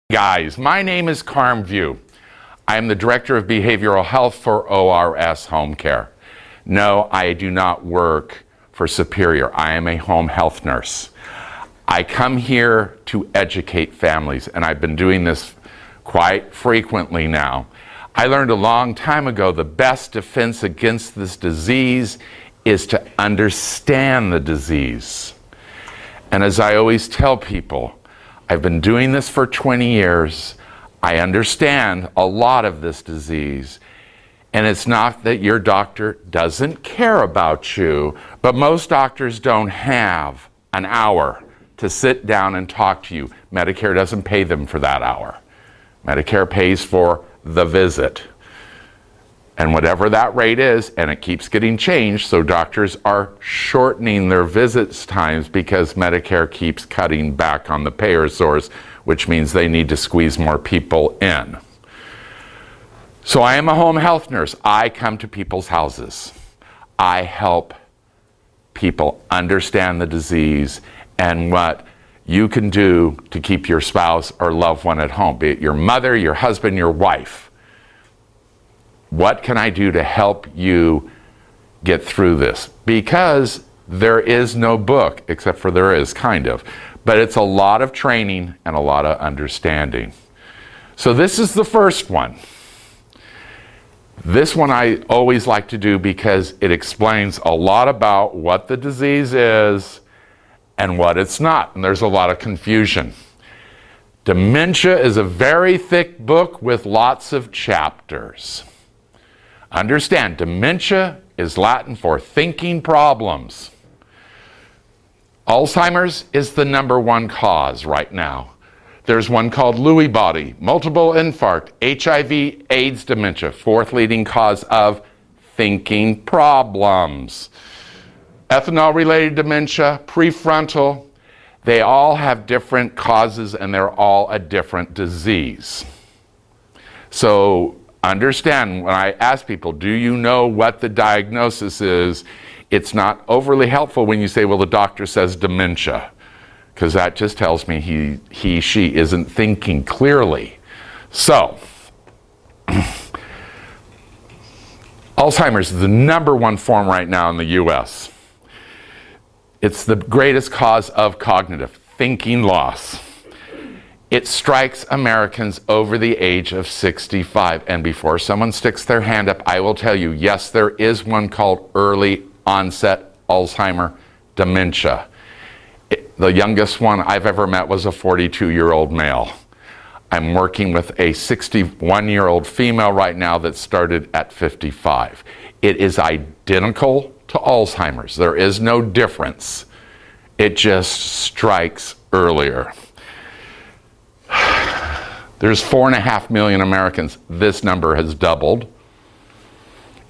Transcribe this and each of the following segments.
Guys, my name is Carm View. I am the Director of Behavioral Health for ORS Home Care. No, I do not work for Superior. I am a home health nurse. I come here to educate families, and I've been doing this quite frequently now. I learned a long time ago the best defense against this disease is to understand the disease. And as I always tell people, I've been doing this for 20 years. I understand a lot of this disease. And it's not that your doctor doesn't care about you, but most doctors don't have an hour to sit down and talk to you. Medicare doesn't pay them for that hour. Medicare pays for the visit. And whatever that rate is, and it keeps getting changed, so doctors are shortening their visits times because Medicare keeps cutting back on the payer source, which means they need to squeeze more people in. So I am a home health nurse. I come to people's houses. I help people understand the disease and what you can do to keep your spouse or loved one at home, be it your mother, your husband, your wife. What can I do to help you get through this? Because there is no book, except for there is, kind of. But it's a lot of training and a lot of understanding. So this is the first one. This one I always like to do because it explains a lot about what the disease is and what it's not. And there's a lot of confusion. Dementia is a very thick book with lots of chapters. Understand, dementia is Latin for thinking problems. Alzheimer's is the #1 cause right now. There's one called Lewy body, multiple infarct, HIV, AIDS, dementia, 4th leading cause of thinking problems. Ethanol-related dementia, prefrontal, they all have different causes and they're all a different disease. So understand, when I ask people, do you know what the diagnosis is? It's not overly helpful when you say, well, the doctor says dementia, because that just tells me she isn't thinking clearly. So, Alzheimer's is the #1 form right now in the US. It's the greatest cause of cognitive thinking loss. It strikes Americans over the age of 65. And before someone sticks their hand up, I will tell you, yes, there is one called early onset Alzheimer dementia. The youngest one I've ever met was a 42-year-old male. I'm working with a 61-year-old female right now that started at 55. It is identical to Alzheimer's. There is no difference. It just strikes earlier. There's 4.5 million Americans. This number has doubled.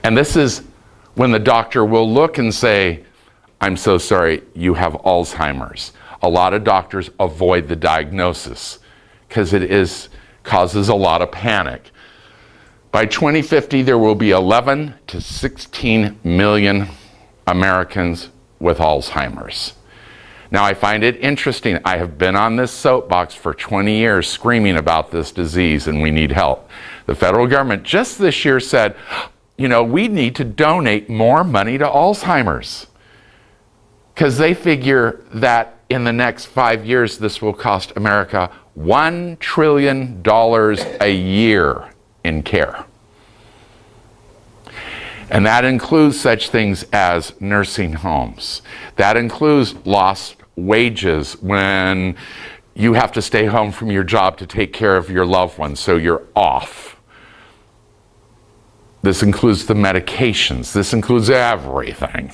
And this is when the doctor will look and say, I'm so sorry, you have Alzheimer's. A lot of doctors avoid the diagnosis because it causes a lot of panic. By 2050, there will be 11 to 16 million Americans with Alzheimer's. Now, I find it interesting. I have been on this soapbox for 20 years screaming about this disease and we need help. The federal government just this year said, you know, we need to donate more money to Alzheimer's because they figure that in the next 5 years, this will cost America $1 trillion a year in care. And that includes such things as nursing homes. That includes lost wages when you have to stay home from your job to take care of your loved ones, so you're off. This includes the medications. This includes everything.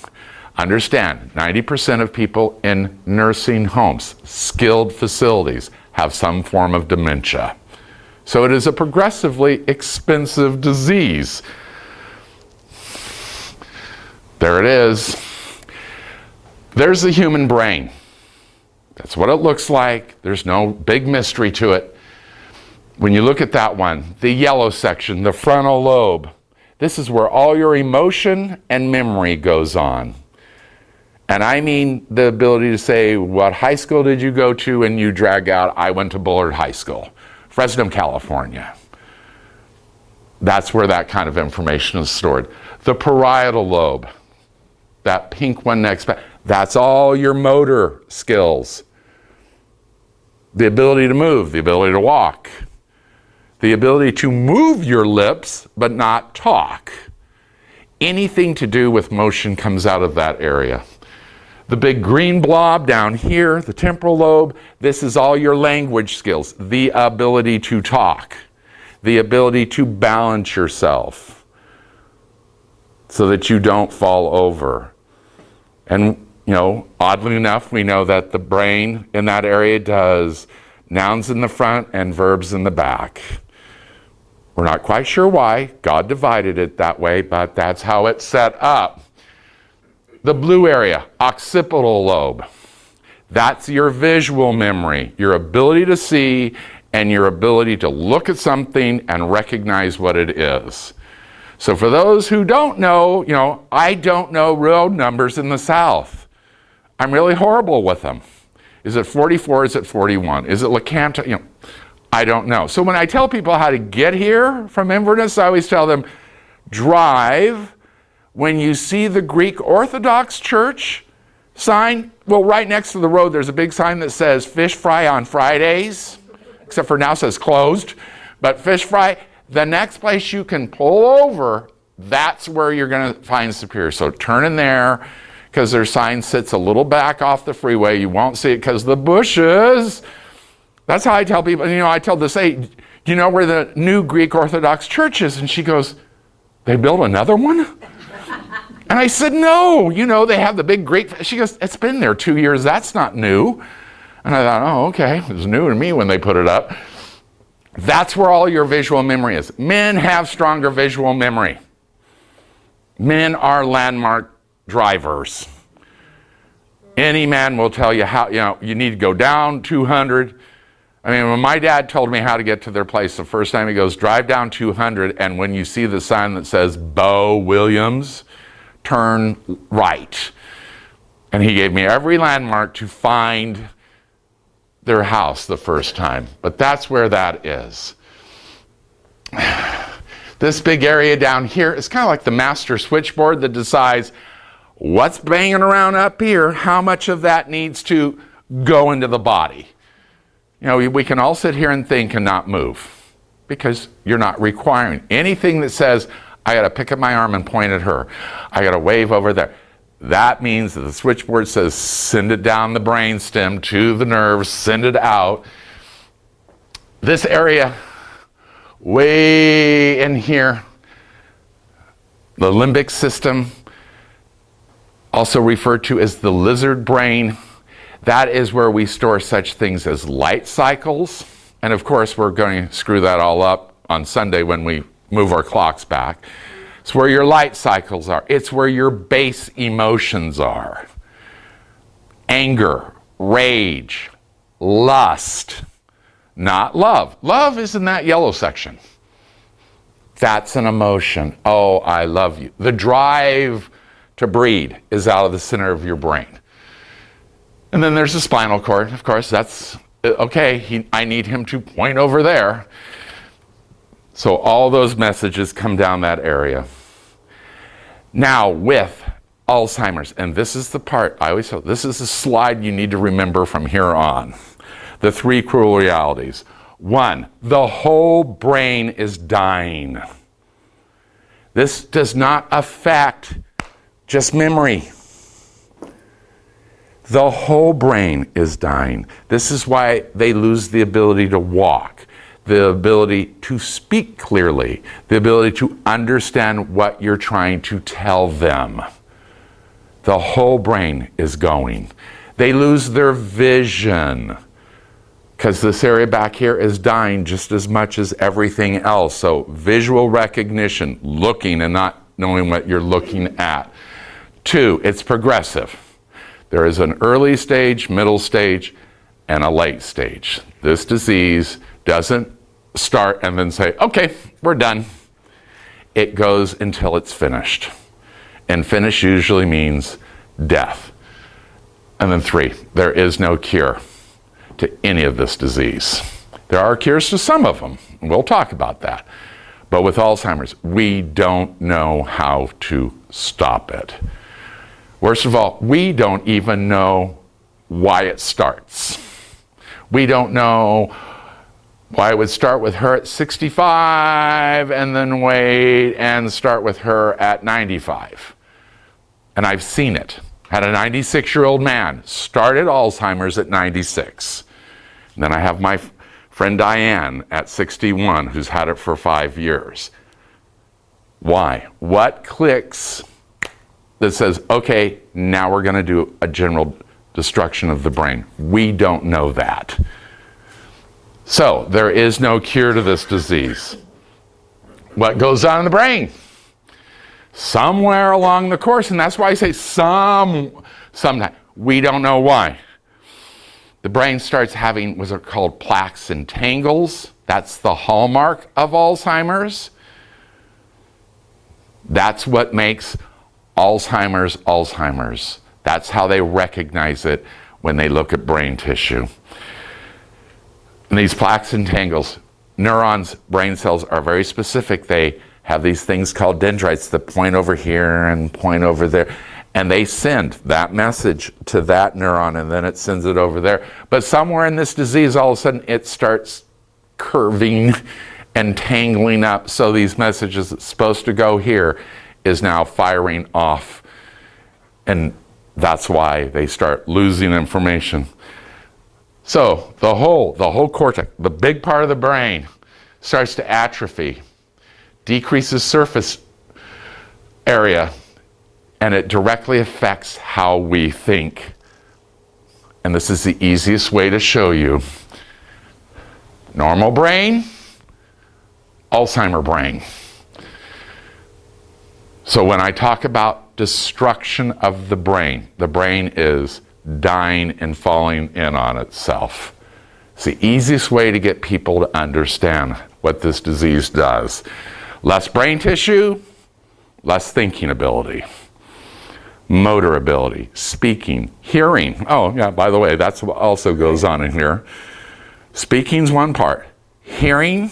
Understand, 90% of people in nursing homes, skilled facilities, have some form of dementia. So it is a progressively expensive disease. There it is. There's the human brain. That's what it looks like. There's no big mystery to it. When you look at that one, the yellow section, the frontal lobe, this is where all your emotion and memory goes on. And I mean the ability to say, what high school did you go to? And you drag out, I went to Bullard High School. Fresno, California. That's where that kind of information is stored. The parietal lobe, that pink one next, that's all your motor skills. The ability to move, the ability to walk, the ability to move your lips but not talk. Anything to do with motion comes out of that area. The big green blob down here, the temporal lobe, this is all your language skills, the ability to talk, the ability to balance yourself so that you don't fall over. And oddly enough, we know that the brain in that area does nouns in the front and verbs in the back. We're not quite sure why. God divided it that way, but that's how it's set up. The blue area, occipital lobe. That's your visual memory, your ability to see and your ability to look at something and recognize what it is. So for those who don't know, I don't know road numbers in the South. I'm really horrible with them. Is it 44? Is it 41? Is it LaCanta? I don't know. So when I tell people how to get here from Inverness, I always tell them, drive. When you see the Greek Orthodox Church sign, well, right next to the road, there's a big sign that says fish fry on Fridays, except for now it says closed, but fish fry. The next place you can pull over, that's where you're going to find Superior. So turn in there, because their sign sits a little back off the freeway. You won't see it because the bushes. That's how I tell people. I tell this, hey, do you know where the new Greek Orthodox Church is? And she goes, they built another one? And I said, no, they have the big Greek. She goes, it's been there 2 years. That's not new. And I thought, oh, okay. It was new to me when they put it up. That's where all your visual memory is. Men have stronger visual memory. Men are landmark drivers. Any man will tell you how, you need to go down 200. When my dad told me how to get to their place the first time, he goes, drive down 200, and when you see the sign that says Bo Williams, turn right. And he gave me every landmark to find their house the first time. But that's where that is. This big area down here is kind of like the master switchboard that decides what's banging around up here, how much of that needs to go into the body. We can all sit here and think and not move because you're not requiring anything that says, I got to pick up my arm and point at her. I got to wave over there. That means that the switchboard says send it down the brainstem to the nerves, send it out. This area way in here, the limbic system, also referred to as the lizard brain, that is where we store such things as light cycles. And of course, we're going to screw that all up on Sunday when we move our clocks back. It's where your light cycles are. It's where your base emotions are. Anger, rage, lust, not love. Love is in that yellow section. That's an emotion. Oh, I love you. The drive to breed is out of the center of your brain. And then there's the spinal cord. Of course, that's okay. I need him to point over there. So all those messages come down that area. Now with Alzheimer's, and this is the part I always tell, this is the slide you need to remember from here on. The three cruel realities. 1, the whole brain is dying. This does not affect just memory. The whole brain is dying. This is why they lose the ability to walk, the ability to speak clearly, the ability to understand what you're trying to tell them. The whole brain is going. They lose their vision because this area back here is dying just as much as everything else. So visual recognition, looking and not knowing what you're looking at. 2, it's progressive. There is an early stage, middle stage, and a late stage. This disease doesn't start and then say, okay, we're done. It goes until it's finished. And finish usually means death. And then 3, there is no cure to any of this disease. There are cures to some of them. We'll talk about that. But with Alzheimer's, we don't know how to stop it. Worst of all, we don't even know why it starts. We don't know why it would start with her at 65 and then wait and start with her at 95. And I've seen it. Had a 96-year-old man started Alzheimer's at 96. And then I have my friend Diane at 61 who's had it for 5 years. Why? What clicks that says, okay, now we're going to do a general destruction of the brain? We don't know that. So there is no cure to this disease. What goes on in the brain? Somewhere along the course, and that's why I say sometime. We don't know why. The brain starts having what are called plaques and tangles. That's the hallmark of Alzheimer's. That's what makes Alzheimer's Alzheimer's. That's how they recognize it when they look at brain tissue. And these plaques and tangles, neurons, brain cells are very specific. They have these things called dendrites that point over here and point over there. And they send that message to that neuron, and then it sends it over there. But somewhere in this disease, all of a sudden, it starts curving and tangling up. So these messages that's supposed to go here is now firing off. And that's why they start losing information. So the whole cortex, the big part of the brain, starts to atrophy, decreases surface area, and it directly affects how we think. And this is the easiest way to show you. Normal brain, Alzheimer brain. So when I talk about destruction of the brain is dying and falling in on itself. It's the easiest way to get people to understand what this disease does. Less brain tissue, less thinking ability, motor ability, speaking, hearing. Oh, yeah, by the way, that's what also goes on in here. Speaking's one part. Hearing,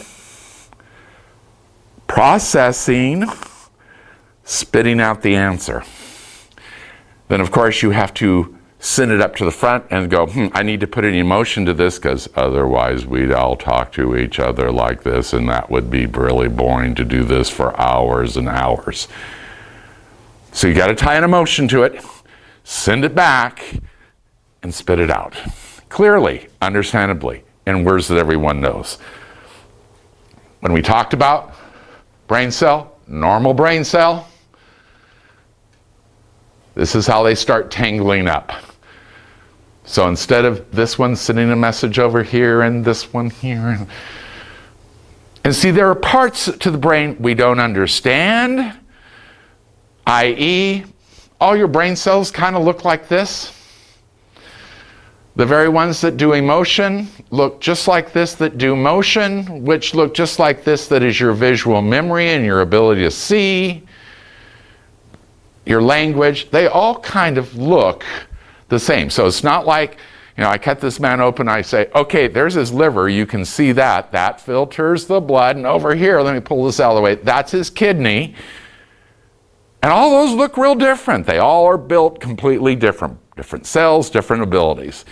processing, spitting out the answer. Then, of course, you have to send it up to the front and go, I need to put an emotion to this because otherwise we'd all talk to each other like this, and that would be really boring to do this for hours and hours. So you got to tie an emotion to it, send it back, and spit it out. Clearly, understandably, in words that everyone knows. When we talked about brain cell, normal brain cell, this is how they start tangling up. So instead of this one sending a message over here and this one here. And see, there are parts to the brain we don't understand, i.e., all your brain cells kind of look like this. The very ones that do emotion look just like this that do motion, which look just like this that is your visual memory and your ability to see, your language. They all kind of look the same. So it's not like, I cut this man open, I say, okay, there's his liver, you can see that. That filters the blood, and over here, let me pull this out of the way, that's his kidney. And all those look real different. They all are built completely different. Different cells, different abilities.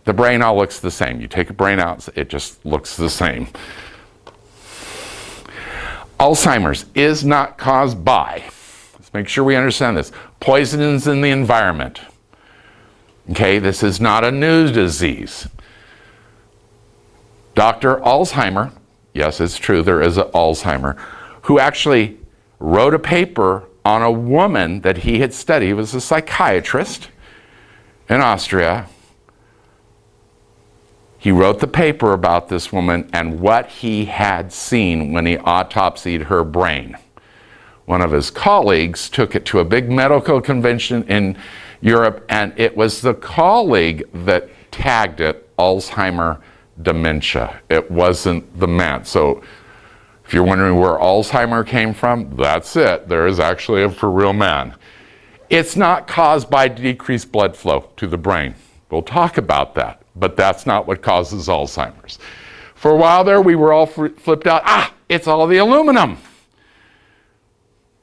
The brain all looks the same. You take a brain out, it just looks the same. Alzheimer's is not caused by, let's make sure we understand this, poisons in the environment. Okay, this is not a new disease. Dr. Alzheimer, yes, it's true, there is an Alzheimer, who actually wrote a paper on a woman that he had studied. He was a psychiatrist in Austria. He wrote the paper about this woman and what he had seen when he autopsied her brain. One of his colleagues took it to a big medical convention in Europe, and it was the colleague that tagged it Alzheimer dementia. It wasn't the man. So if you're wondering where Alzheimer came from, that's it. There is actually a for real man. It's not caused by decreased blood flow to the brain. We'll talk about that, but that's not what causes Alzheimer's. For a while there, we were all flipped out. It's all the aluminum.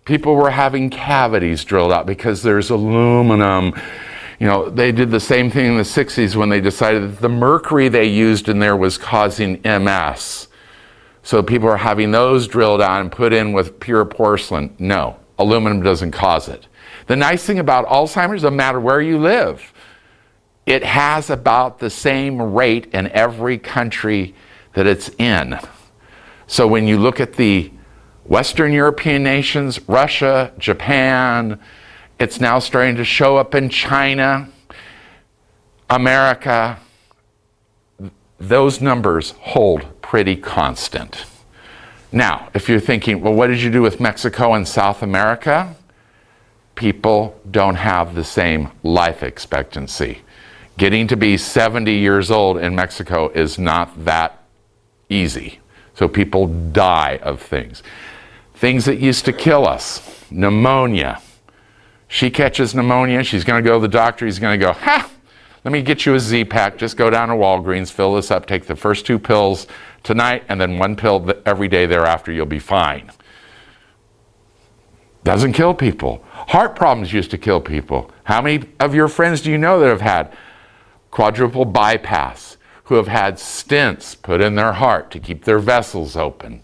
People were having cavities drilled out because there's aluminum. You know, they did the same thing in the 60s when they decided that the mercury they used in there was causing MS. So people are having those drilled out and put in with pure porcelain. No, aluminum doesn't cause it. The nice thing about Alzheimer's, no matter where you live, it has about the same rate in every country that it's in. So when you look at the Western European nations, Russia, Japan, it's now starting to show up in China, America. Those numbers hold pretty constant. Now, if you're thinking, well, what did you do with Mexico and South America? People don't have the same life expectancy. Getting to be 70 years old in Mexico is not that easy. So people die of things. Things that used to kill us, pneumonia. She catches pneumonia, she's going to go to the doctor, he's going to go, let me get you a Z-Pack, just go down to Walgreens, fill this up, take the first 2 pills tonight, and then 1 pill every day thereafter, you'll be fine. Doesn't kill people. Heart problems used to kill people. How many of your friends do you know that have had quadruple bypass, who have had stents put in their heart to keep their vessels open?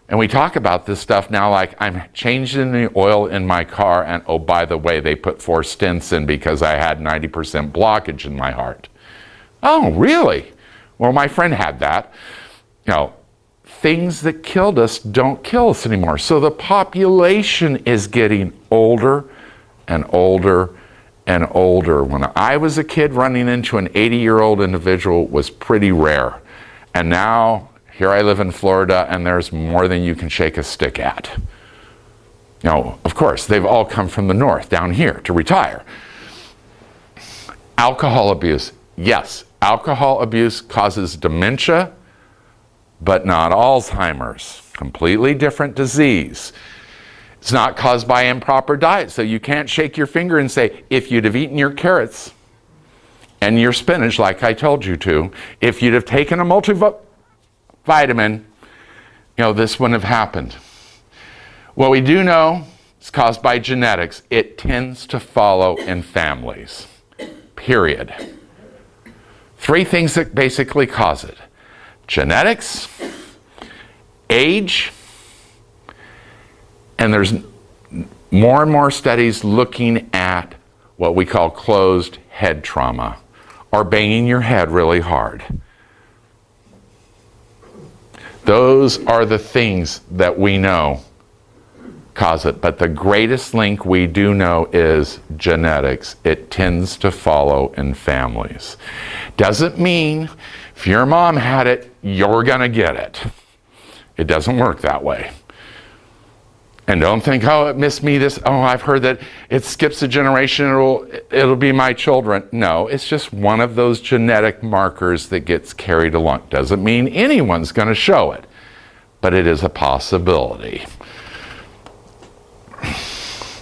And we talk about this stuff now like I'm changing the oil in my car and, oh, by the way, they put 4 stents in because I had 90% blockage in my heart. Oh, really? Well, my friend had that. You know, things that killed us don't kill us anymore. So the population is getting older and older and older. When I was a kid, running into an 80-year-old individual was pretty rare. And now, here I live in Florida, and there's more than you can shake a stick at. You know, of course, they've all come from the north down here to retire. Alcohol abuse. Yes, alcohol abuse causes dementia, but not Alzheimer's. Completely different disease. It's not caused by improper diet, so you can't shake your finger and say, if you'd have eaten your carrots and your spinach like I told you to, if you'd have taken a multivitamin, you know, this wouldn't have happened. What we do know is caused by genetics. It tends to follow in families, period. 3 things that basically cause it: genetics, age, and there's more and more studies looking at what we call closed head trauma, or banging your head really hard. Those are the things that we know cause it. But the greatest link we do know is genetics. It tends to follow in families. Doesn't mean if your mom had it, you're going to get it. It doesn't work that way. And don't think, oh, it missed me this. Oh, I've heard that it skips a generation, it'll be my children. No, it's just one of those genetic markers that gets carried along. Doesn't mean anyone's going to show it, but it is a possibility.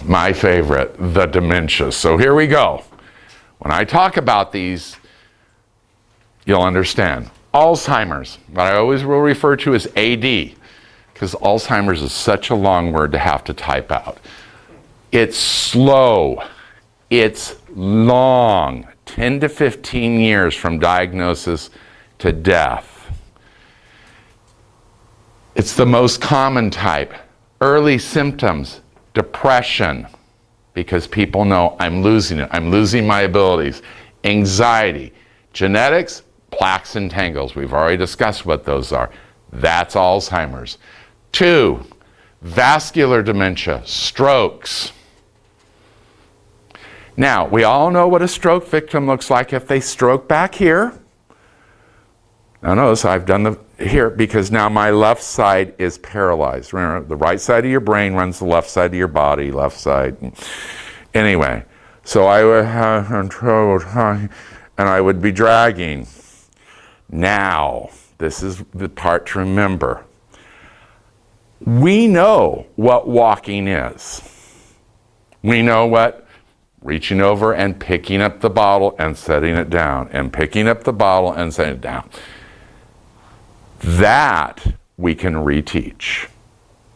My favorite, the dementia. So here we go. When I talk about these, you'll understand. Alzheimer's, what I always will refer to as AD, because Alzheimer's is such a long word to have to type out. It's slow. It's long. 10 to 15 years from diagnosis to death. It's the most common type. Early symptoms, depression, because people know I'm losing it. I'm losing my abilities. Anxiety. Genetics, plaques and tangles. We've already discussed what those are. That's Alzheimer's. 2, vascular dementia, strokes. Now, we all know what a stroke victim looks like if they stroke back here. Now notice I've done the here because now my left side is paralyzed. Remember, the right side of your brain runs the left side of your body, left side. Anyway, so I would have trouble talking, and I would be dragging. Now, this is the part to remember. We know what walking is. We know what reaching over and picking up the bottle and setting it down, and picking up the bottle and setting it down. That we can reteach.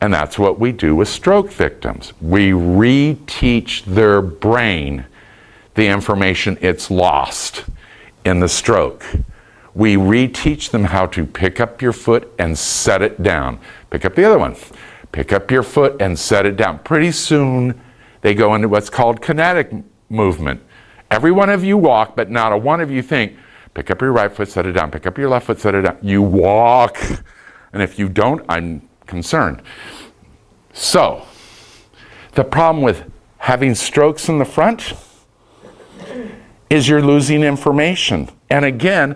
And that's what we do with stroke victims. We reteach their brain the information it's lost in the stroke. We reteach them how to pick up your foot and set it down. Pick up the other one. Pick up your foot and set it down. Pretty soon, they go into what's called kinetic movement. Every one of you walk, but not a one of you think, pick up your right foot, set it down. Pick up your left foot, set it down. You walk. And if you don't, I'm concerned. So, the problem with having strokes in the front is you're losing information. And again,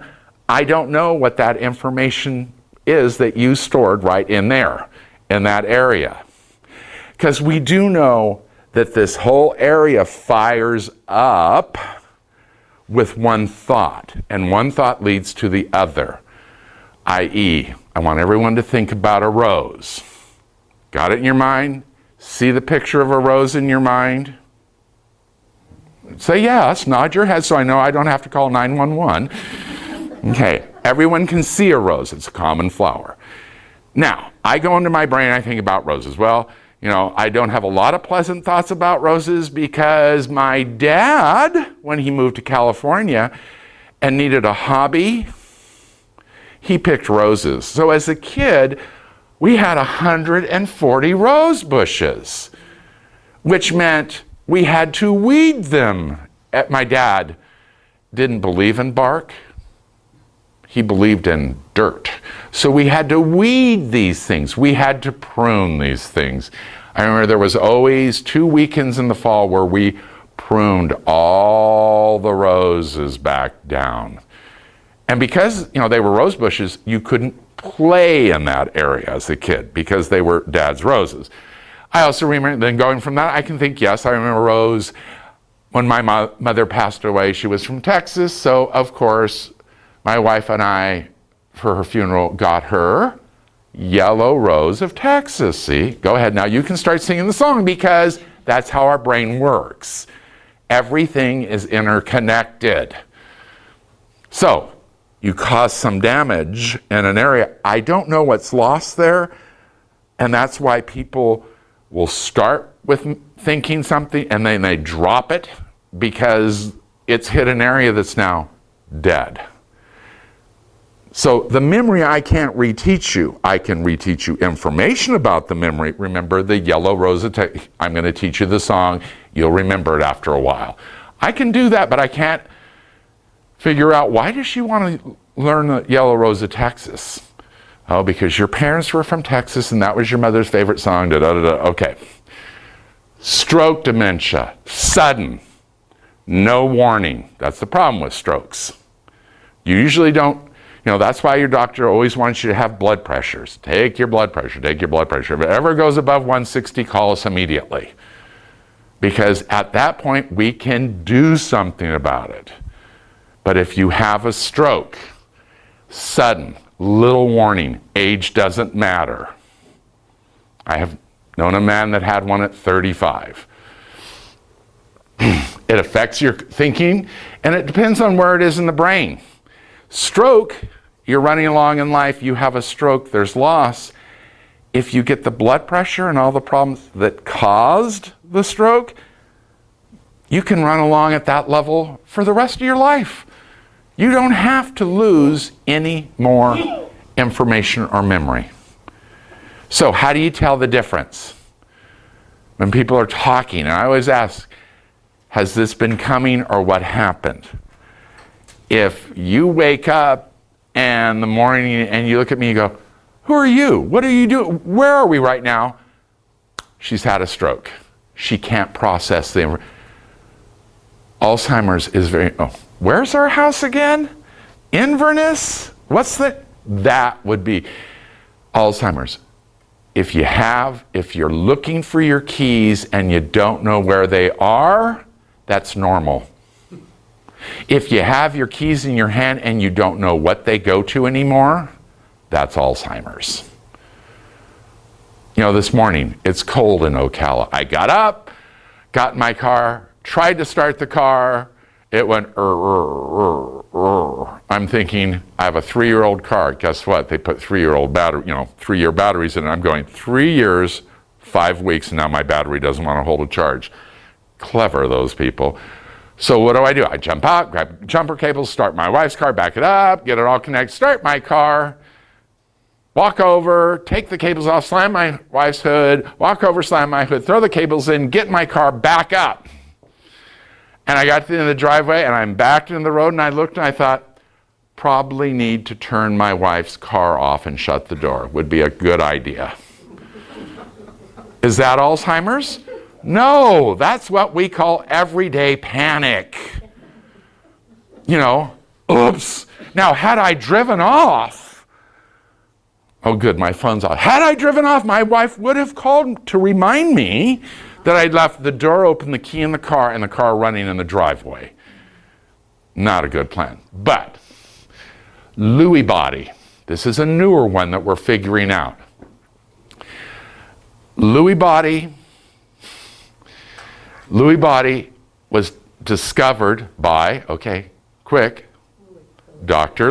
I don't know what that information is that you stored right in there, in that area. Because we do know that this whole area fires up with one thought, and one thought leads to the other. I.e., I want everyone to think about a rose. Got it in your mind? See the picture of a rose in your mind? Say yes, nod your head so I know I don't have to call 911. Okay, everyone can see a rose. It's a common flower. Now, I go into my brain, I think about roses. Well, you know, I don't have a lot of pleasant thoughts about roses because my dad, when he moved to California and needed a hobby, he picked roses. So as a kid, we had 140 rose bushes, which meant we had to weed them. My dad didn't believe in bark. He believed in dirt. So we had to weed these things. We had to prune these things. I remember there was always 2 weekends in the fall where we pruned all the roses back down. And because, you know, they were rose bushes, you couldn't play in that area as a kid because they were Dad's roses. I also remember, then going from that, I can think, yes, I remember Rose. When my mother passed away, she was from Texas, so of course, my wife and I, for her funeral, got her Yellow Rose of Texas. See, go ahead now, you can start singing the song because that's how our brain works. Everything is interconnected. So, you cause some damage in an area. I don't know what's lost there, and that's why people will start with thinking something and then they drop it because it's hit an area that's now dead. So the memory I can't reteach you. I can reteach you information about the memory. Remember the Yellow Rose of Texas. I'm going to teach you the song. You'll remember it after a while. I can do that, but I can't figure out why does she want to learn the Yellow Rose of Texas? Oh, because your parents were from Texas and that was your mother's favorite song. Da, da, da, da. Okay. Stroke dementia, sudden, no warning. That's the problem with strokes. You usually don't, you know, that's why your doctor always wants you to have blood pressures. Take your blood pressure, take your blood pressure. If it ever goes above 160, call us immediately. Because at that point, we can do something about it. But if you have a stroke, sudden, little warning, age doesn't matter. I have known a man that had one at 35. It affects your thinking, and it depends on where it is in the brain. Stroke, you're running along in life, you have a stroke, there's loss. If you get the blood pressure and all the problems that caused the stroke, you can run along at that level for the rest of your life. You don't have to lose any more information or memory. So how do you tell the difference? When people are talking, and I always ask, has this been coming or what happened? If you wake up in the morning and you look at me and go, who are you? What are you doing? Where are we right now? She's had a stroke. She can't process the information. Alzheimer's is where's our house again? Inverness? What's that? That would be Alzheimer's. If you're looking for your keys and you don't know where they are, that's normal. If you have your keys in your hand and you don't know what they go to anymore, that's Alzheimer's. You know, this morning, it's cold in Ocala. I got up, got in my car, tried to start the car. It went, I'm thinking, I have a 3-year-old car. Guess what? They put 3-year-old battery, 3-year batteries in it. I'm going 3 years, 5 weeks, and now my battery doesn't want to hold a charge. Clever, those people. So what do? I jump out, grab jumper cables, start my wife's car, back it up, get it all connected, start my car, walk over, take the cables off, slam my wife's hood, walk over, slam my hood, throw the cables in, get my car back up. And I got to the end of the driveway, and I'm backed in the road, and I looked, and I thought, probably need to turn my wife's car off and shut the door. Would be a good idea. Is that Alzheimer's? No, that's what we call everyday panic. Oops. Now, had I driven off, oh good, my phone's off. Had I driven off, my wife would have called to remind me that I'd left the door open, the key in the car, and the car running in the driveway. Not a good plan. But Lewy body, this is a newer one that we're figuring out. Lewy body was discovered by, Dr.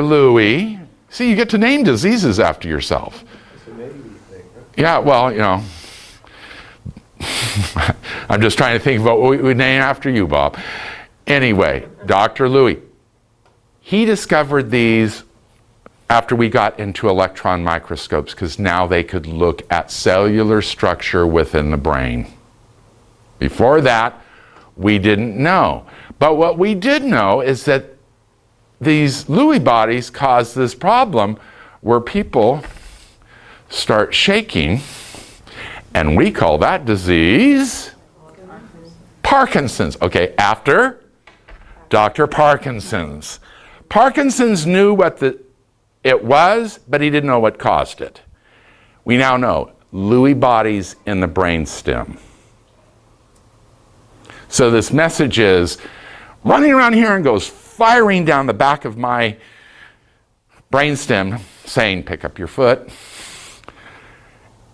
Lewy. See, you get to name diseases after yourself. It's a Navy thing, huh? Yeah, well, I'm just trying to think about what we would name after you, Bob. Anyway, Dr. Lewy, he discovered these after we got into electron microscopes, because now they could look at cellular structure within the brain. Before that, we didn't know. But what we did know is that these Lewy bodies cause this problem where people start shaking, and we call that disease Parkinson's. Okay, after Dr. Parkinson's. Parkinson's knew what it was, but he didn't know what caused it. We now know Lewy bodies in the brainstem. So this message is running around here and goes firing down the back of my brainstem saying, pick up your foot.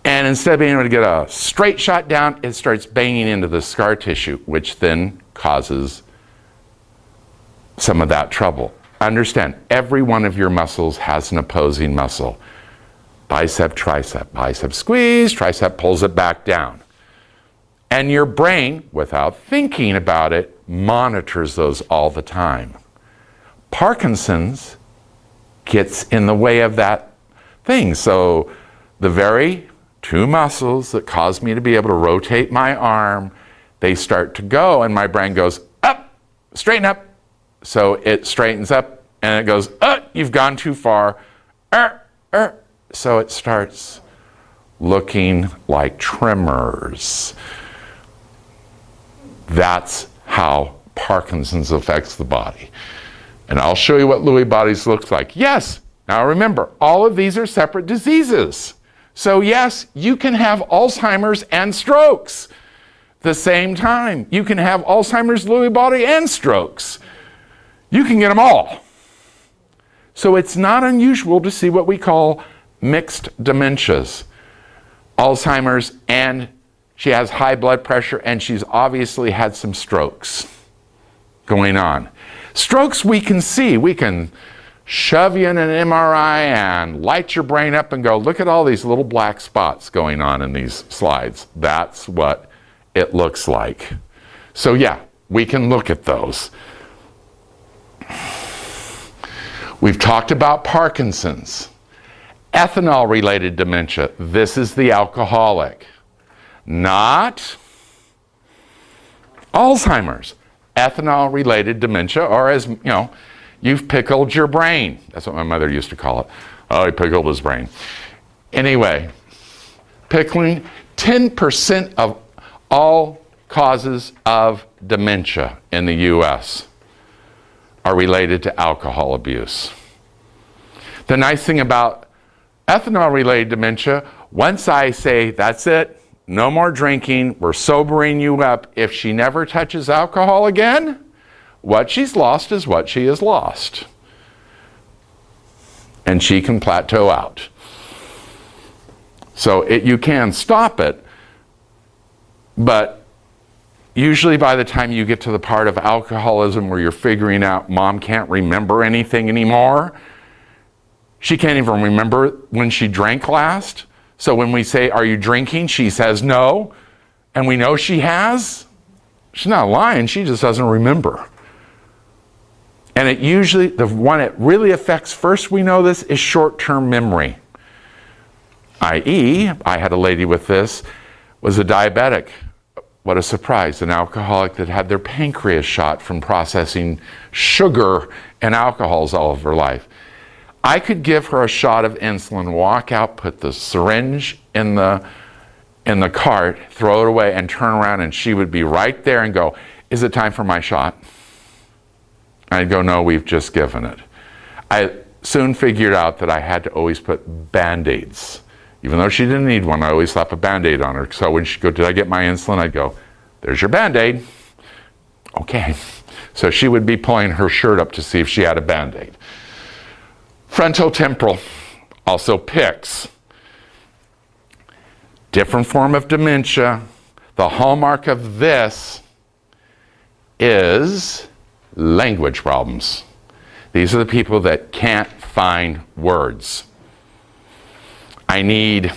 And instead of being able to get a straight shot down, it starts banging into the scar tissue, which then causes some of that trouble. Understand, every one of your muscles has an opposing muscle. Bicep, tricep. Bicep squeeze, tricep pulls it back down. And your brain, without thinking about it, monitors those all the time. Parkinson's gets in the way of that thing. So the very two muscles that cause me to be able to rotate my arm, they start to go, and my brain goes, up, straighten up. So it straightens up, and it goes, you've gone too far. So it starts looking like tremors. That's how Parkinson's affects the body. And I'll show you what Lewy bodies looks like. Yes, now remember, all of these are separate diseases. So yes, you can have Alzheimer's and strokes the same time. You can have Alzheimer's, Lewy body, and strokes. You can get them all. So it's not unusual to see what we call mixed dementias. Alzheimer's, and she has high blood pressure, and she's obviously had some strokes going on. Strokes we can see. We can shove you in an MRI and light your brain up and go, look at all these little black spots going on in these slides. That's what it looks like. So yeah, we can look at those. We've talked about Parkinson's. Ethanol-related dementia. This is the alcoholic. Not Alzheimer's. Ethanol-related dementia, or as you know, you've pickled your brain. That's what my mother used to call it. Oh, he pickled his brain. Anyway, pickling, 10% of all causes of dementia in the U.S. are related to alcohol abuse. The nice thing about ethanol-related dementia, once I say, that's it, no more drinking, we're sobering you up, if she never touches alcohol again, what she's lost is what she has lost. And she can plateau out. So you can stop it, but Usually by the time you get to the part of alcoholism where you're figuring out mom can't remember anything anymore, she can't even remember when she drank last. So when we say, are you drinking? She says no, and we know she has. She's not lying, she just doesn't remember. And it usually, the one it really affects first, we know this, is short-term memory. i.e., I had a lady with this, was a diabetic. What a surprise, an alcoholic that had their pancreas shot from processing sugar and alcohols all of her life. I could give her a shot of insulin, walk out, put the syringe in the cart, throw it away, and turn around, and she would be right there and go, is it time for my shot? I'd go, no, we've just given it. I soon figured out that I had to always put Band-Aids. Even though she didn't need one, I always slap a Band-Aid on her. So when she'd go, did I get my insulin? I'd go, there's your Band-Aid. Okay. So she would be pulling her shirt up to see if she had a Band-Aid. Frontotemporal, also PICS. Different form of dementia. The hallmark of this is language problems. These are the people that can't find words. I need,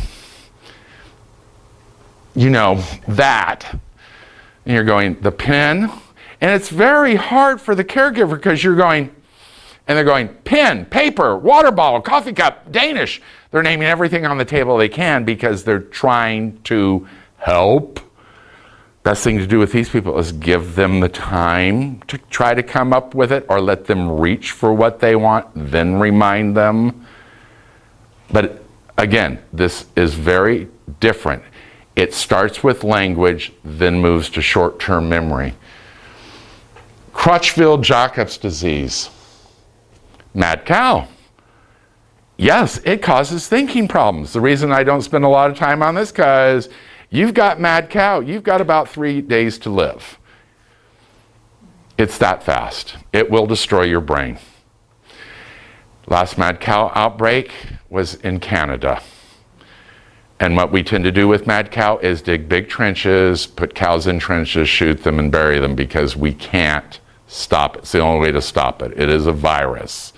that. And you're going, the pen. And it's very hard for the caregiver because you're going, and they're going, pen, paper, water bottle, coffee cup, Danish. They're naming everything on the table they can because they're trying to help. Best thing to do with these people is give them the time to try to come up with it, or let them reach for what they want, then remind them. But again, this is very different. It starts with language, then moves to short-term memory. Creutzfeldt-Jakob's disease. Mad cow. Yes, it causes thinking problems. The reason I don't spend a lot of time on this, because you've got mad cow, you've got about 3 days to live. It's that fast. It will destroy your brain. Last mad cow outbreak was in Canada. And what we tend to do with mad cow is dig big trenches, put cows in trenches, shoot them and bury them, because we can't stop it. It's the only way to stop it. It is a virus.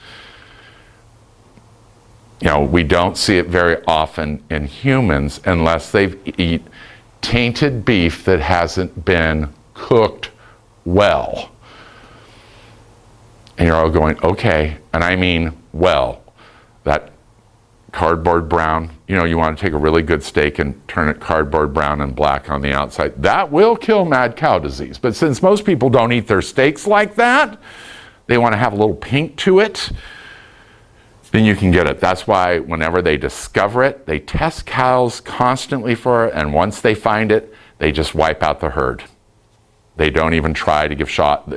We don't see it very often in humans unless they've eat tainted beef that hasn't been cooked well. And you're all going, okay, and I mean well. That cardboard brown, you want to take a really good steak and turn it cardboard brown and black on the outside. That will kill mad cow disease. But since most people don't eat their steaks like that, they want to have a little pink to it, then you can get it. That's why whenever they discover it, they test cows constantly for it, and once they find it, they just wipe out the herd. They don't even try to give shot.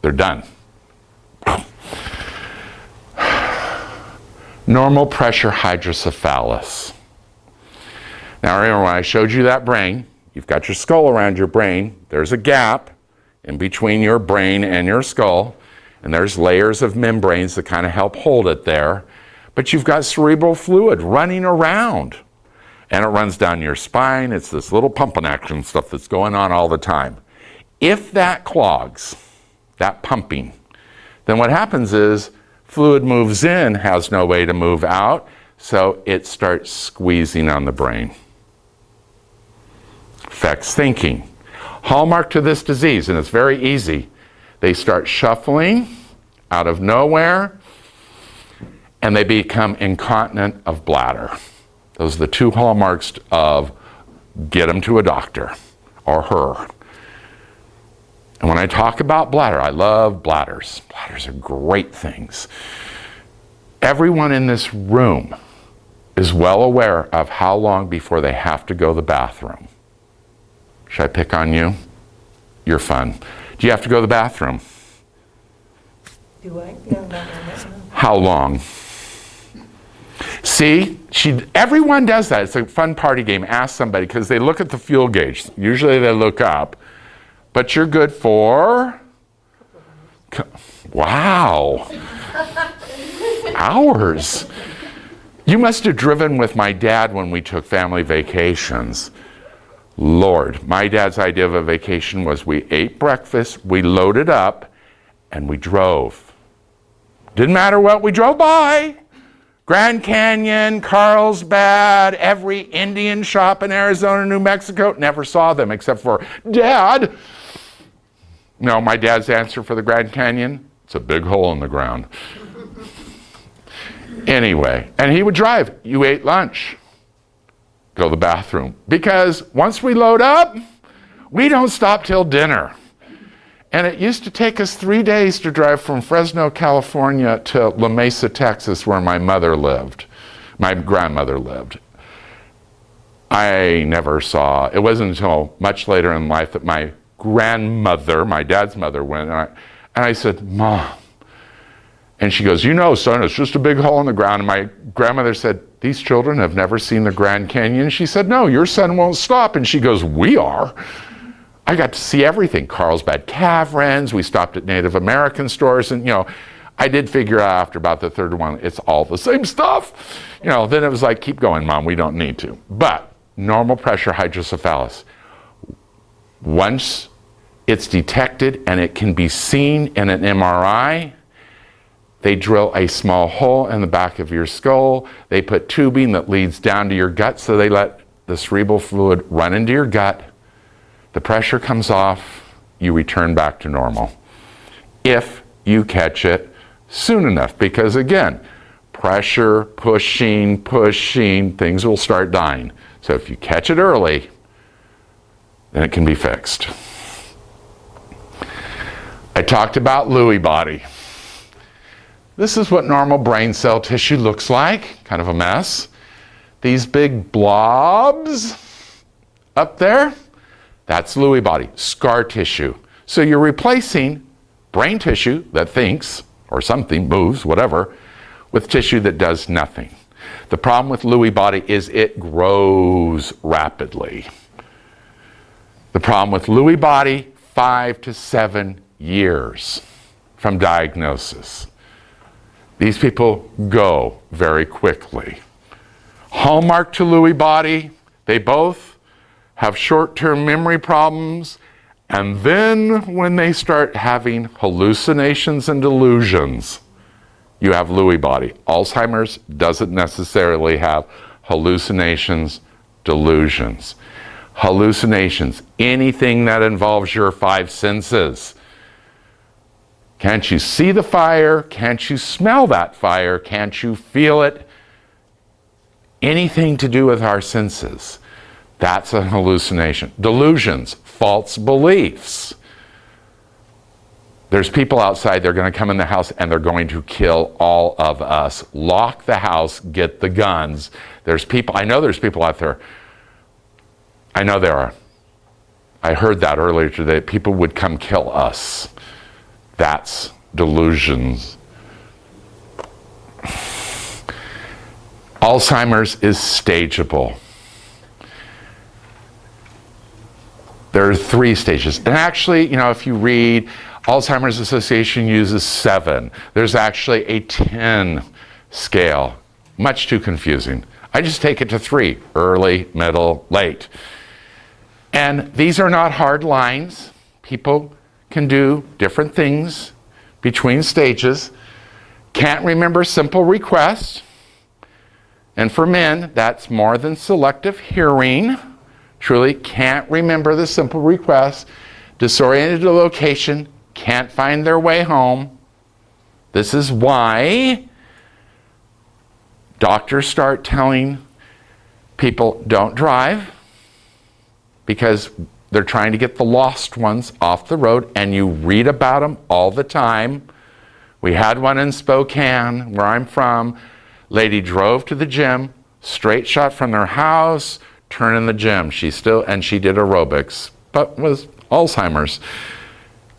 They're done. Normal pressure hydrocephalus. Now remember, when I showed you that brain, you've got your skull around your brain. There's a gap in between your brain and your skull, and there's layers of membranes that kind of help hold it there. But you've got cerebral fluid running around, and it runs down your spine. It's this little pumping action stuff that's going on all the time. If that clogs, that pumping, then what happens is fluid moves in, has no way to move out, so it starts squeezing on the brain. Affects thinking. Hallmark to this disease, and it's very easy, they start shuffling out of nowhere, and they become incontinent of bladder. Those are the two hallmarks of get them to a doctor or her. And when I talk about bladder, I love bladders. Bladders are great things. Everyone in this room is well aware of how long before they have to go to the bathroom. Should I pick on you? You're fun. Do you have to go to the bathroom? Do I? No. How long? See, everyone does that. It's a fun party game. Ask somebody, because they look at the fuel gauge. Usually they look up. But you're good for? Wow. Hours. You must have driven with my dad when we took family vacations. Lord, my dad's idea of a vacation was we ate breakfast, we loaded up, and we drove. Didn't matter what we drove by. Grand Canyon, Carlsbad, every Indian shop in Arizona, New Mexico, never saw them except for, Dad. No, my dad's answer for the Grand Canyon, it's a big hole in the ground. Anyway, and he would drive. You ate lunch. Go to the bathroom. Because once we load up, we don't stop till dinner. And it used to take us 3 days to drive from Fresno, California to La Mesa, Texas, where my mother lived. My grandmother lived. I never saw, it wasn't until much later in life that my grandmother, my dad's mother, went. And I said, Mom. And she goes, you know, son, it's just a big hole in the ground. And my grandmother said, these children have never seen the Grand Canyon. She said, no, your son won't stop. And she goes, we are. I got to see everything. Carlsbad Caverns. We stopped at Native American stores. And, you know, I did figure out after about the third one, it's all the same stuff. You know, then it was like, keep going, Mom, we don't need to. But normal pressure hydrocephalus, once it's detected and it can be seen in an MRI, they drill a small hole in the back of your skull. They put tubing that leads down to your gut, so they let the cerebral fluid run into your gut. The pressure comes off, you return back to normal. If you catch it soon enough, because again, pressure, pushing, things will start dying. So if you catch it early, then it can be fixed. I talked about Lewy body. This is what normal brain cell tissue looks like, kind of a mess. These big blobs up there, that's Lewy body, scar tissue. So you're replacing brain tissue that thinks, or something, moves, whatever, with tissue that does nothing. The problem with Lewy body is it grows rapidly. The problem with Lewy body, 5 to 7 years from diagnosis. These people go very quickly. Hallmark to Lewy body, they both have short-term memory problems, and then when they start having hallucinations and delusions, you have Lewy body. Alzheimer's doesn't necessarily have hallucinations, delusions. Hallucinations, anything that involves your 5 senses. Can't you see the fire? Can't you smell that fire? Can't you feel it? Anything to do with our senses. That's a hallucination. Delusions, false beliefs. There's people outside, they're going to come in the house and they're going to kill all of us. Lock the house, get the guns. There's people, I know there's people out there. I know there are. I heard that earlier today. People would come kill us. That's delusions. Alzheimer's is stageable. There are 3 stages. And actually, you know, if you read, Alzheimer's Association uses 7. There's actually a 10 scale. Much too confusing. I just take it to 3, early, middle, late. And these are not hard lines. People can do different things between stages. Can't remember simple requests. And for men, that's more than selective hearing. Truly can't remember the simple requests. Disoriented to location, can't find their way home. This is why doctors start telling people don't drive, because they're trying to get the lost ones off the road, and you read about them all the time. We had one in Spokane, where I'm from. Lady drove to the gym, straight shot from their house, turn in the gym. She did aerobics, but was Alzheimer's.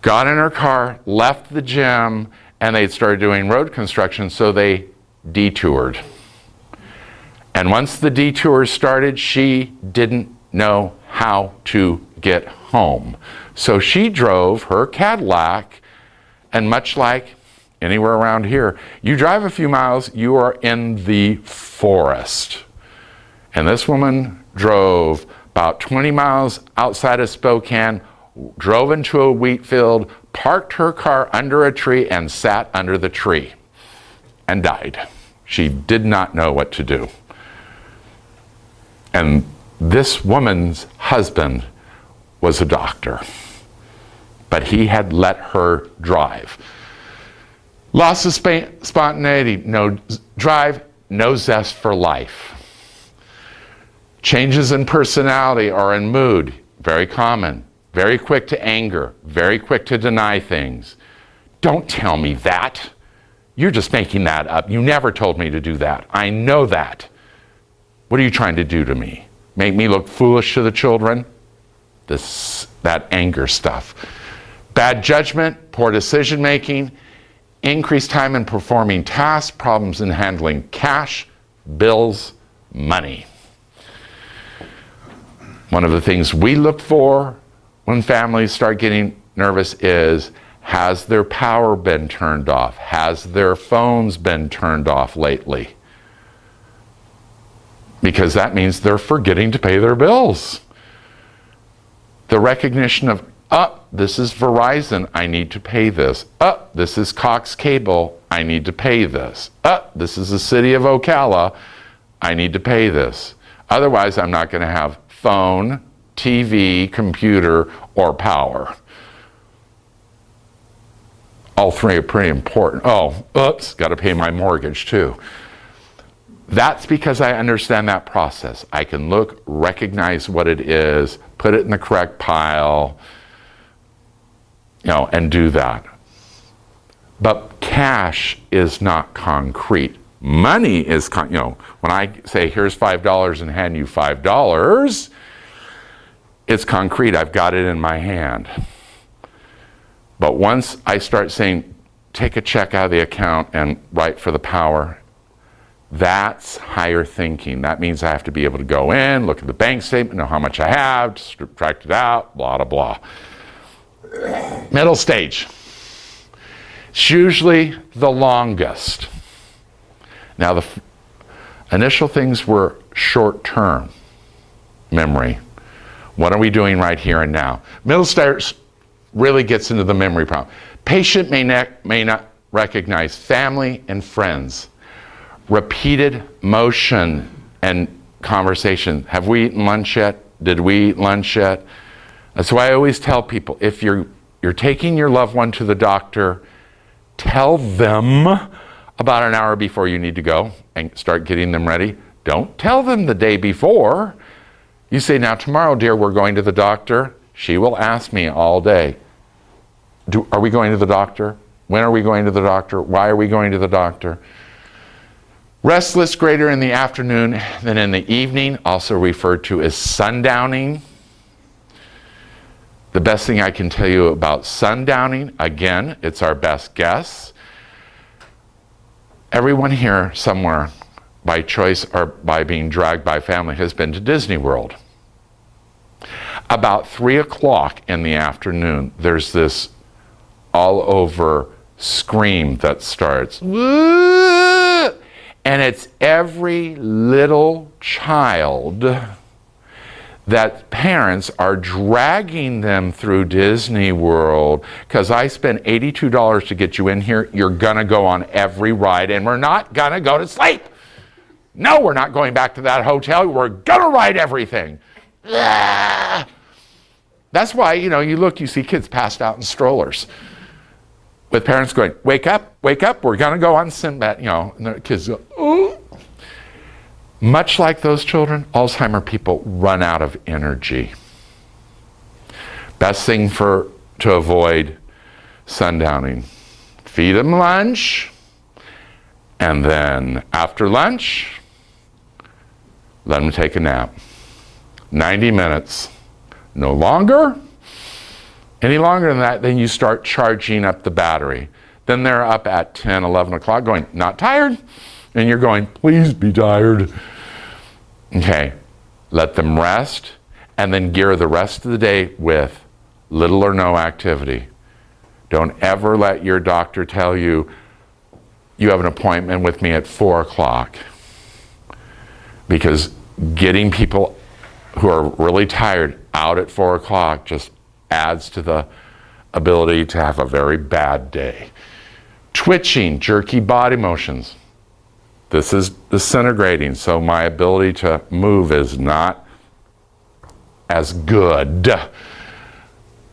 Got in her car, left the gym, and they started doing road construction, so they detoured. And once the detour started, she didn't know how to get home. So she drove her Cadillac, and much like anywhere around here, you drive a few miles, you are in the forest. And this woman drove about 20 miles outside of Spokane, drove into a wheat field, parked her car under a tree, and sat under the tree and died. She did not know what to do. And this woman's husband was a doctor, but he had let her drive. Loss of spontaneity, no drive, no zest for life. Changes in personality or in mood, very common. Very quick to anger, very quick to deny things. Don't tell me that. You're just making that up. You never told me to do that. I know that. What are you trying to do to me? Make me look foolish to the children? That anger stuff. Bad judgment, poor decision making, increased time in performing tasks, problems in handling cash, bills, money. One of the things we look for when families start getting nervous is, has their power been turned off? Has their phones been turned off lately? Because that means they're forgetting to pay their bills. The recognition of, this is Verizon, I need to pay this. This is Cox Cable, I need to pay this. This is the city of Ocala, I need to pay this. Otherwise, I'm not going to have phone, TV, computer, or power. All three are pretty important. Got to pay my mortgage too. That's because I understand that process. I can look, recognize what it is, put it in the correct pile, and do that. But cash is not concrete. Money is, when I say, here's $5 and hand you $5, it's concrete. I've got it in my hand. But once I start saying, take a check out of the account and write for the power, that's higher thinking. That means I have to be able to go in, look at the bank statement, know how much I have, subtract it out, blah, blah, blah. Middle stage. It's usually the longest. Now, the initial things were short-term memory. What are we doing right here and now? Middle stage really gets into the memory problem. Patient may not recognize family and friends. Repeated motion and conversation. Have we eaten lunch yet? Did we eat lunch yet? That's why I always tell people, if you're taking your loved one to the doctor, tell them about an hour before you need to go and start getting them ready. Don't tell them the day before. You say, now tomorrow, dear, we're going to the doctor. She will ask me all day, are we going to the doctor? When are we going to the doctor? Why are we going to the doctor? Restless greater in the afternoon than in the evening, also referred to as sundowning. The best thing I can tell you about sundowning, again, it's our best guess. Everyone here somewhere, by choice or by being dragged by family, has been to Disney World. About 3 o'clock in the afternoon, there's this all over scream that starts. And it's every little child that parents are dragging them through Disney World because I spent $82 to get you in here. You're going to go on every ride and we're not going to go to sleep. No, we're not going back to that hotel. We're going to ride everything. That's why, you look, you see kids passed out in strollers with parents going, wake up, we're going to go on Sinbad, and the kids go, ooh. Much like those children, Alzheimer people run out of energy. Best thing to avoid sundowning. Feed them lunch, and then after lunch, let them take a nap. 90 minutes. No longer. Any longer than that, then you start charging up the battery. Then they're up at 10, 11 o'clock going, not tired? And you're going, please be tired. Okay, let them rest and then gear the rest of the day with little or no activity. Don't ever let your doctor tell you, you have an appointment with me at 4 o'clock. Because getting people who are really tired out at 4 o'clock just adds to the ability to have a very bad day. Twitching, jerky body motions. This is disintegrating, so my ability to move is not as good.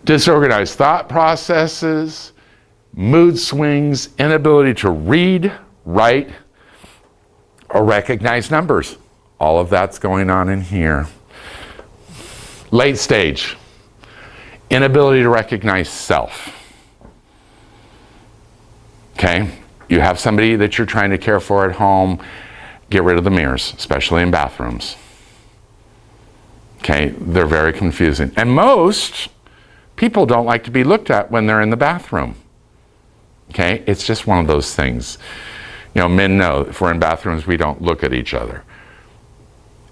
Disorganized thought processes, mood swings, inability to read, write, or recognize numbers. All of that's going on in here. Late stage, inability to recognize self. Okay? You have somebody that you're trying to care for at home, get rid of the mirrors, especially in bathrooms. Okay? They're very confusing. And most people don't like to be looked at when they're in the bathroom. Okay? It's just one of those things. You know, men know if we're in bathrooms, we don't look at each other.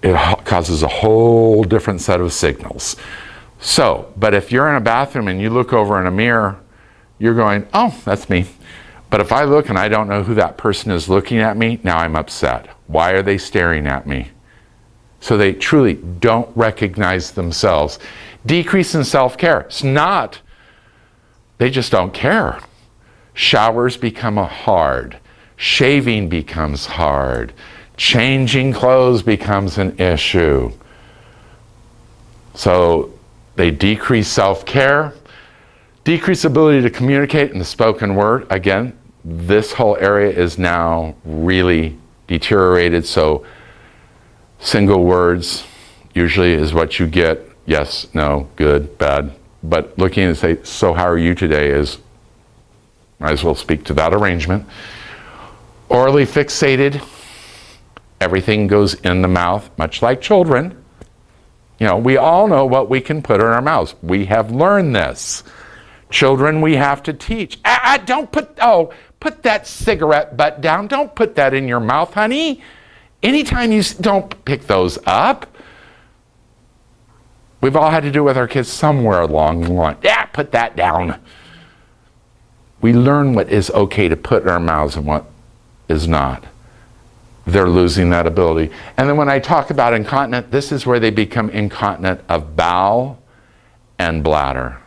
It causes a whole different set of signals. So, but if you're in a bathroom and you look over in a mirror, you're going, oh, that's me. But if I look and I don't know who that person is looking at me, now I'm upset. Why are they staring at me? So they truly don't recognize themselves. Decrease in self-care. It's not, they just don't care. Showers become hard. Shaving becomes hard. Changing clothes becomes an issue. So they decrease self-care, decrease ability to communicate in the spoken word. Again, this whole area is now really deteriorated, so single words usually is what you get. Yes, no, good, bad. But looking and say, so how are you today is, might as well speak to that arrangement. Orally fixated, everything goes in the mouth, much like children. You know, we all know what we can put in our mouths. We have learned this. Children, we have to teach. Don't put that cigarette butt down. Don't put that in your mouth, honey. Anytime you don't pick those up. We've all had to do with our kids somewhere along the line. Yeah, put that down. We learn what is okay to put in our mouths and what is not. They're losing that ability. And then when I talk about incontinent, this is where they become incontinent of bowel and bladder.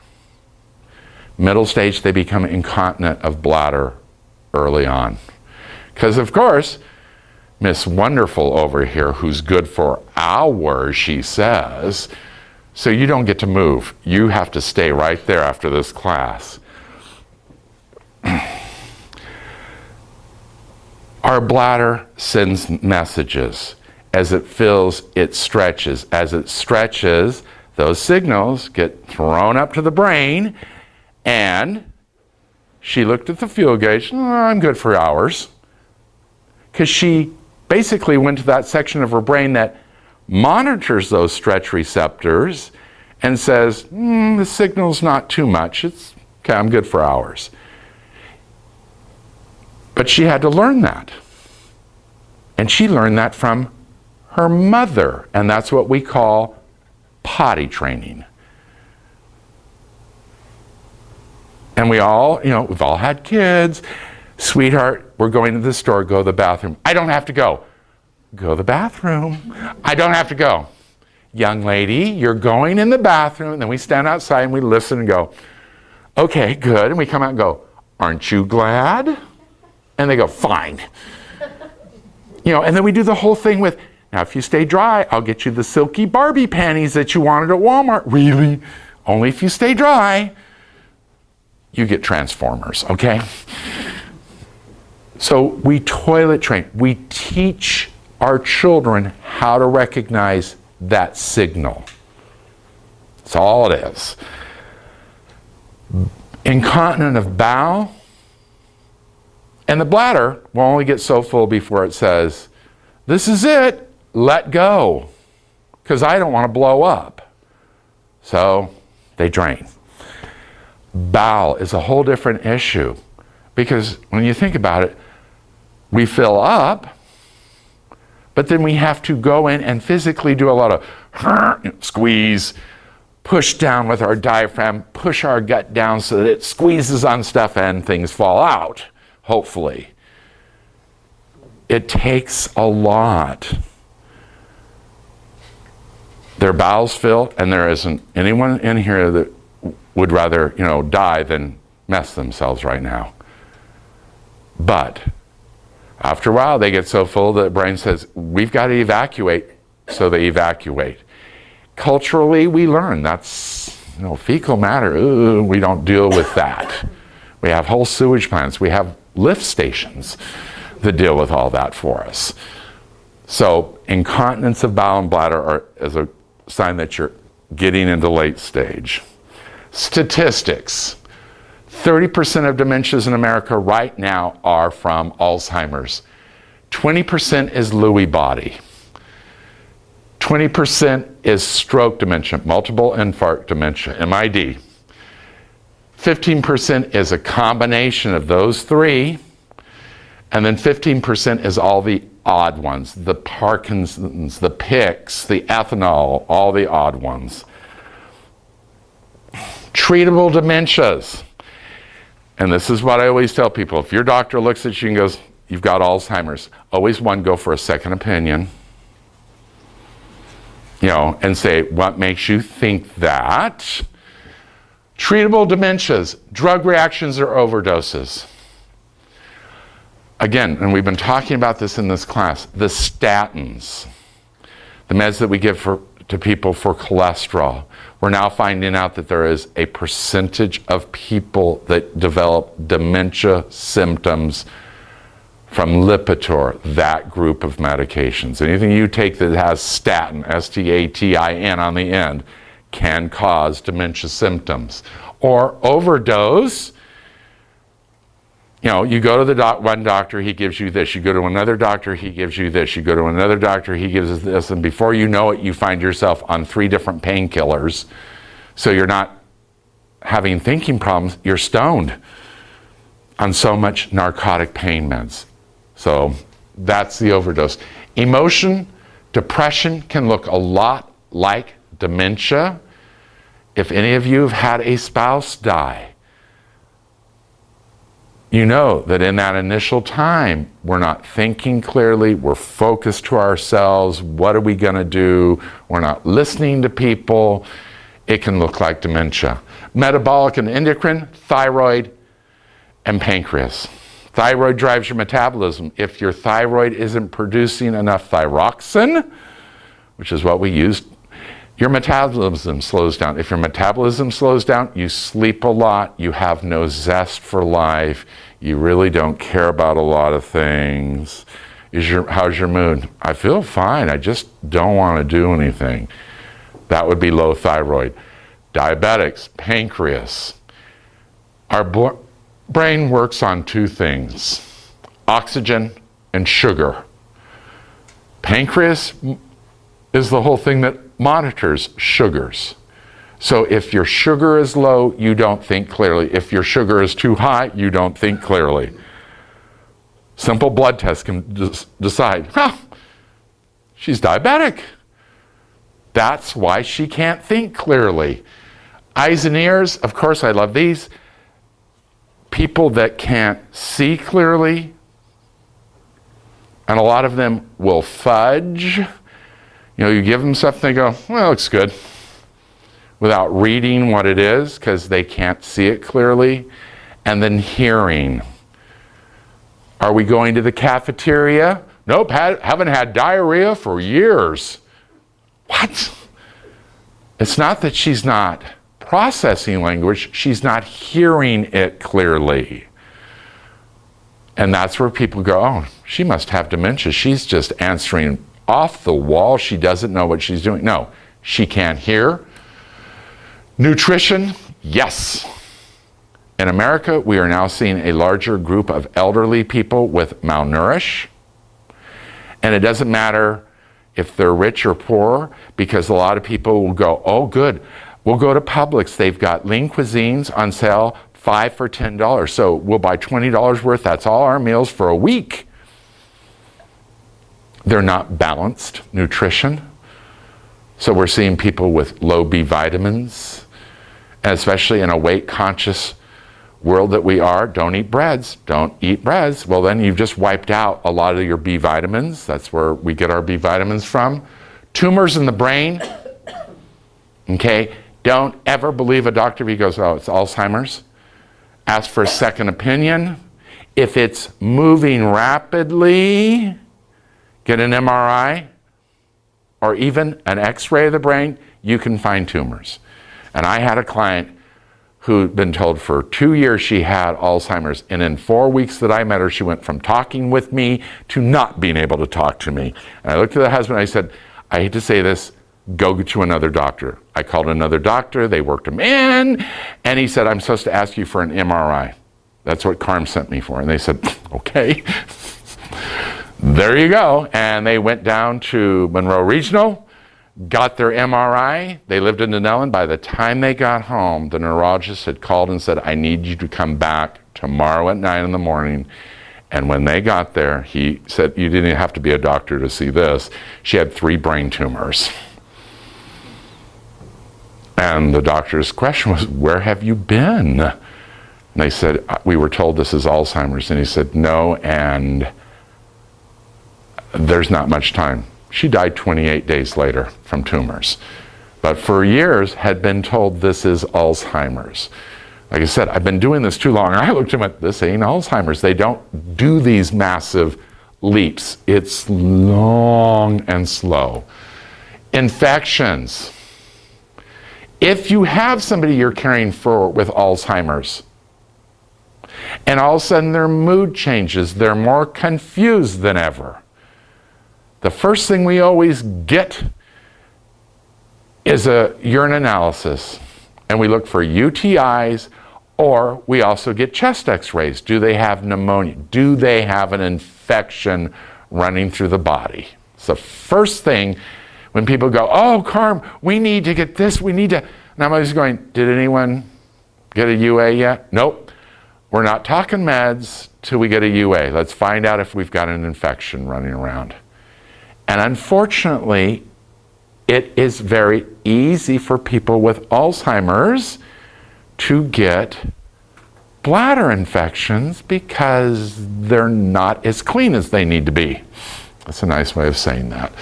Middle stage, they become incontinent of bladder early on. Because of course, Miss Wonderful over here, who's good for hours, she says, so you don't get to move. You have to stay right there after this class. Our bladder sends messages. As it fills, it stretches. As it stretches, those signals get thrown up to the brain, and she looked at the fuel gauge. Oh, I'm good for hours. Because she basically went to that section of her brain that monitors those stretch receptors and says, the signal's not too much. It's okay, I'm good for hours. But she had to learn that. And she learned that from her mother. And that's what we call potty training. And we all, we've all had kids. Sweetheart, we're going to the store, go to the bathroom. I don't have to go. Go to the bathroom. I don't have to go. Young lady, you're going in the bathroom. And then we stand outside and we listen and go, okay, good. And we come out and go, aren't you glad? And they go, fine. And then we do the whole thing with, now if you stay dry, I'll get you the silky Barbie panties that you wanted at Walmart. Really? Only if you stay dry. You get Transformers, okay? So we toilet train. We teach our children how to recognize that signal. That's all it is. Incontinent of bowel. And the bladder will only get so full before it says, this is it, let go. Because I don't want to blow up. So they drain. Bowel is a whole different issue. Because when you think about it, we fill up, but then we have to go in and physically do a lot of squeeze, push down with our diaphragm, push our gut down so that it squeezes on stuff and things fall out. Hopefully. It takes a lot. their bowels fill, and there isn't anyone in here that would rather, die than mess themselves right now. But after a while, they get so full that the brain says, we've got to evacuate, so they evacuate. Culturally, we learn that's, fecal matter, we don't deal with that. We have whole sewage plants. We have lift stations that deal with all that for us. So incontinence of bowel and bladder is a sign that you're getting into late stage. Statistics. 30% of dementias in America right now are from Alzheimer's. 20% is Lewy body. 20% is stroke dementia, multiple infarct dementia, MID. 15% is a combination of those three. And then 15% is all the odd ones, the Parkinson's, the PICS, the ethanol, all the odd ones. Treatable dementias. And this is what I always tell people. If your doctor looks at you and goes, you've got Alzheimer's, always go for a second opinion. And say, what makes you think that? Treatable dementias, drug reactions or overdoses. Again, and we've been talking about this in this class, the statins, the meds that we give to people for cholesterol. We're now finding out that there is a percentage of people that develop dementia symptoms from Lipitor, that group of medications. Anything you take that has statin, S-T-A-T-I-N on the end, can cause dementia symptoms. Or overdose. You go to the one doctor, he gives you this. You go to another doctor, he gives you this. You go to another doctor, he gives us this. And before you know it, you find yourself on 3 different painkillers. So you're not having thinking problems, you're stoned on so much narcotic pain meds. So that's the overdose. Emotion, depression can look a lot like dementia. If any of you have had a spouse die, you know that in that initial time, we're not thinking clearly, we're focused to ourselves, what are we going to do? We're not listening to people. It can look like dementia. Metabolic and endocrine, thyroid, and pancreas. Thyroid drives your metabolism. If your thyroid isn't producing enough thyroxine, which is what we use, your metabolism slows down. If your metabolism slows down, you sleep a lot, you have no zest for life, you really don't care about a lot of things. How's your mood? I feel fine, I just don't want to do anything. That would be low thyroid. Diabetics, pancreas. Our brain works on 2 things, oxygen and sugar. Pancreas is the whole thing that monitors sugars. So if your sugar is low, you don't think clearly. If your sugar is too high, you don't think clearly. Simple blood test can decide, she's diabetic. That's why she can't think clearly. Eyes and ears, of course I love these. People that can't see clearly, and a lot of them will fudge. You give them stuff, they go, well, it looks good, without reading what it is because they can't see it clearly. And then hearing. Are we going to the cafeteria? Nope, haven't had diarrhea for years. What? It's not that she's not processing language, she's not hearing it clearly. And that's where people go, oh, she must have dementia. She's just answering off the wall. She doesn't know what she's doing. No, she can't hear. Nutrition, yes. In America, we are now seeing a larger group of elderly people with malnourished. And it doesn't matter if they're rich or poor, because a lot of people will go, oh, good, we'll go to Publix. They've got lean cuisines on sale, 5 for $10. So we'll buy $20 worth. That's all our meals for a week. They're not balanced nutrition. So we're seeing people with low B vitamins, and especially in a weight-conscious world that we are, don't eat breads. Well, then you've just wiped out a lot of your B vitamins. That's where we get our B vitamins from. Tumors in the brain, Okay? Don't ever believe a doctor if he goes, oh, it's Alzheimer's. Ask for a second opinion. If it's moving rapidly, get an MRI or even an X-ray of the brain, you can find tumors. And I had a client who'd been told for 2 years she had Alzheimer's, and in 4 weeks that I met her, she went from talking with me to not being able to talk to me. And I looked at the husband, I said, I hate to say this, go to another doctor. I called another doctor, they worked him in, and he said, I'm supposed to ask you for an MRI. That's what Carm sent me for. And they said, okay. There you go. And they went down to Monroe Regional, got their MRI. They lived in Denellen. By the time they got home, the neurologist had called and said, I need you to come back tomorrow at 9 in the morning. And when they got there, he said, you didn't have to be a doctor to see this. She had 3 brain tumors. And the doctor's question was, where have you been? And they said, we were told this is Alzheimer's. And he said, no, and there's not much time. She died 28 days later from tumors. But for years had been told this is Alzheimer's. Like I said, I've been doing this too long. I looked at them, this ain't Alzheimer's. They don't do these massive leaps. It's long and slow. Infections. If you have somebody you're caring for with Alzheimer's, and all of a sudden their mood changes, they're more confused than ever, the first thing we always get is a urine analysis. And we look for UTIs, or we also get chest x-rays. Do they have pneumonia? Do they have an infection running through the body? It's the first thing when people go, oh, Carm, we need to get this, we need to. And I'm always going, did anyone get a UA yet? Nope. We're not talking meds till we get a UA. Let's find out if we've got an infection running around. And unfortunately, it is very easy for people with Alzheimer's to get bladder infections because they're not as clean as they need to be. That's a nice way of saying that.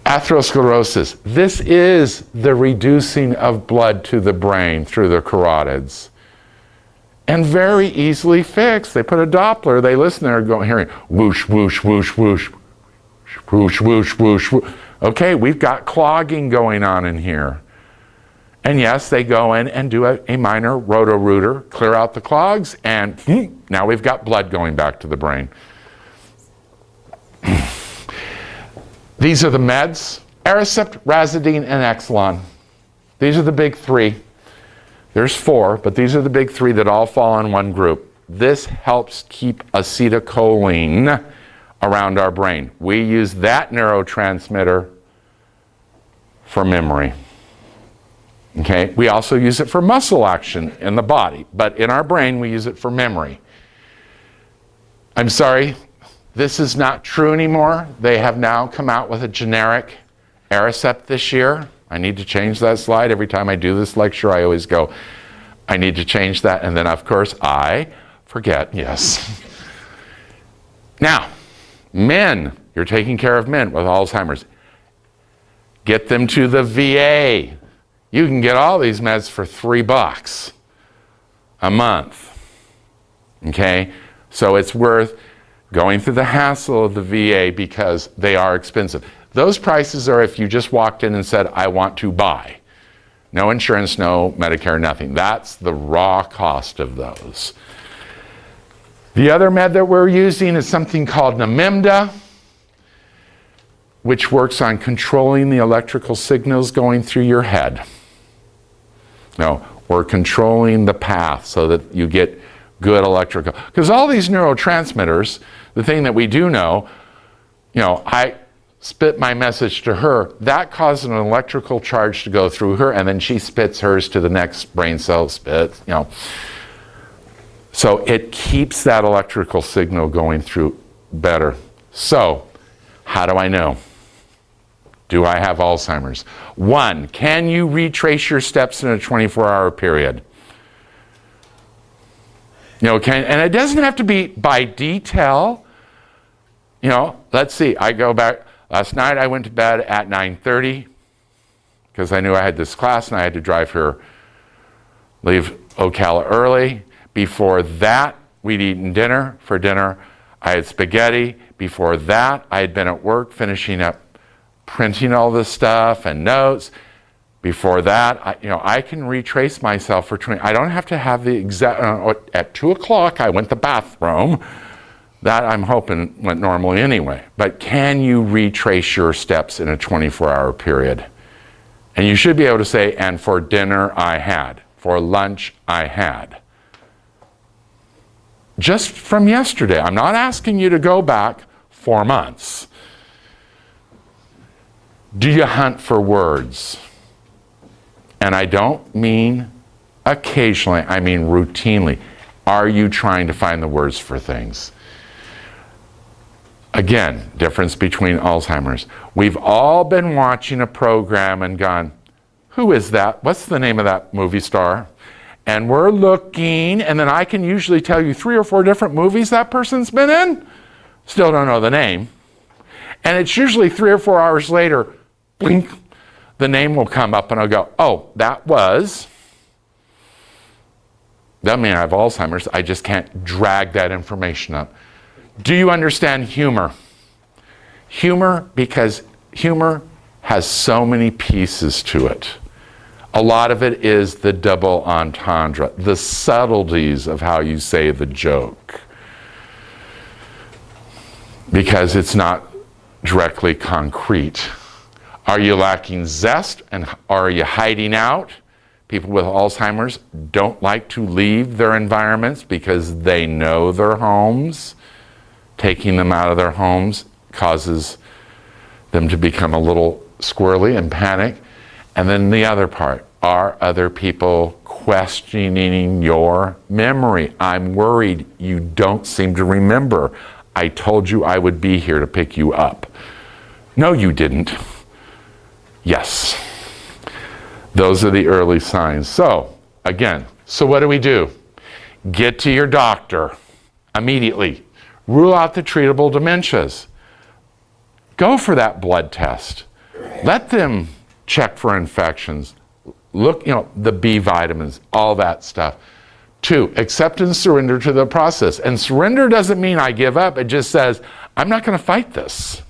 Atherosclerosis. This is the reducing of blood to the brain through the carotids. And very easily fixed. They put a Doppler, they listen, they're going, hearing whoosh, whoosh, whoosh, whoosh, whoosh, whoosh, whoosh, whoosh. Okay, we've got clogging going on in here. And yes, they go in and do a minor roto-rooter, clear out the clogs, and now we've got blood going back to the brain. These are the meds: Aricept, Razidine, and Exelon. These are the big 3. There's 4, but these are the big 3 that all fall in one group. This helps keep acetylcholine around our brain. We use that neurotransmitter for memory. Okay? We also use it for muscle action in the body, but in our brain we use it for memory. I'm sorry, this is not true anymore. They have now come out with a generic Aricept this year. I need to change that slide. Every time I do this lecture, I always go, I need to change that. And then, of course, I forget, yes. Now, men, you're taking care of men with Alzheimer's. Get them to the VA. You can get all these meds for $3 a month. Okay? So it's worth going through the hassle of the VA because they are expensive. Those prices are if you just walked in and said, I want to buy. No insurance, no Medicare, nothing. That's the raw cost of those. The other med that we're using is something called Namenda, which works on controlling the electrical signals going through your head. No, we're controlling the path so that you get good electrical. Because all these neurotransmitters, the thing that we do know, I spit my message to her, that causes an electrical charge to go through her, and then she spits hers to the next brain cell, So it keeps that electrical signal going through better. So, how do I know? Do I have Alzheimer's? 1, can you retrace your steps in a 24-hour period? And it doesn't have to be by detail. Let's see, I go back. Last night I went to bed at 9:30. because I knew I had this class and I had to drive here, leave Ocala early. Before that, we'd eaten dinner. For dinner, I had spaghetti. Before that, I had been at work finishing up printing all this stuff and notes. Before that, I can retrace myself for 20. I don't have to have the exact, at 2 o'clock, I went to the bathroom. That I'm hoping went normally anyway. But can you retrace your steps in a 24-hour period? And you should be able to say, and for dinner I had, for lunch I had. Just from yesterday. I'm not asking you to go back 4 months. Do you hunt for words? And I don't mean occasionally, I mean routinely. Are you trying to find the words for things? Again, difference between Alzheimer's. We've all been watching a program and gone, who is that? What's the name of that movie star? And we're looking, and then I can usually tell you 3 or 4 different movies that person's been in. Still don't know the name. And it's usually 3 or 4 hours later, blink, the name will come up and I'll go, oh, that was. Doesn't mean I have Alzheimer's, I just can't drag that information up. Do you understand humor? Humor, because humor has so many pieces to it. A lot of it is the double entendre, the subtleties of how you say the joke. Because it's not directly concrete. Are you lacking zest and are you hiding out? People with Alzheimer's don't like to leave their environments because they know their homes. Taking them out of their homes causes them to become a little squirrely and panic. And then the other part, are other people questioning your memory? I'm worried you don't seem to remember. I told you I would be here to pick you up. No, you didn't. Yes. Those are the early signs. So, again, so what do? Get to your doctor immediately. Rule out the treatable dementias. Go for that blood test. Let them check for infections. Look, the B vitamins, all that stuff. 2, accept and surrender to the process. And surrender doesn't mean I give up. It just says, I'm not going to fight this.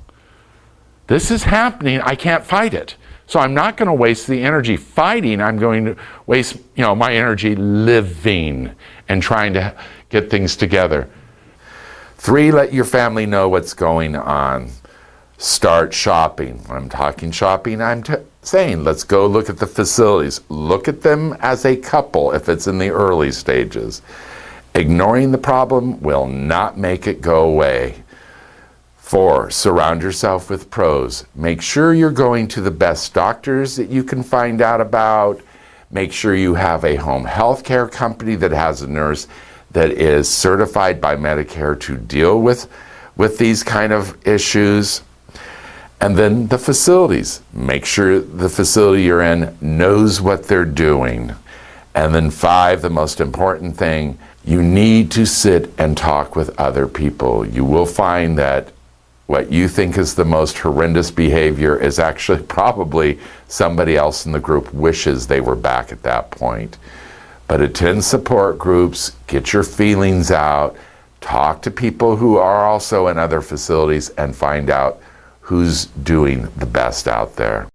This is happening. I can't fight it. So I'm not going to waste the energy fighting. I'm going to waste, my energy living and trying to get things together. 3, let your family know what's going on. Start shopping. When I'm talking shopping, I'm saying let's go look at the facilities. Look at them as a couple if it's in the early stages. Ignoring the problem will not make it go away. 4, surround yourself with pros. Make sure you're going to the best doctors that you can find out about. Make sure you have a home health care company that has a nurse that is certified by Medicare to deal with these kind of issues. And then the facilities. Make sure the facility you're in knows what they're doing. And then 5, the most important thing, you need to sit and talk with other people. You will find that what you think is the most horrendous behavior is actually probably somebody else in the group wishes they were back at that point. But attend support groups, get your feelings out, talk to people who are also in other facilities and find out who's doing the best out there.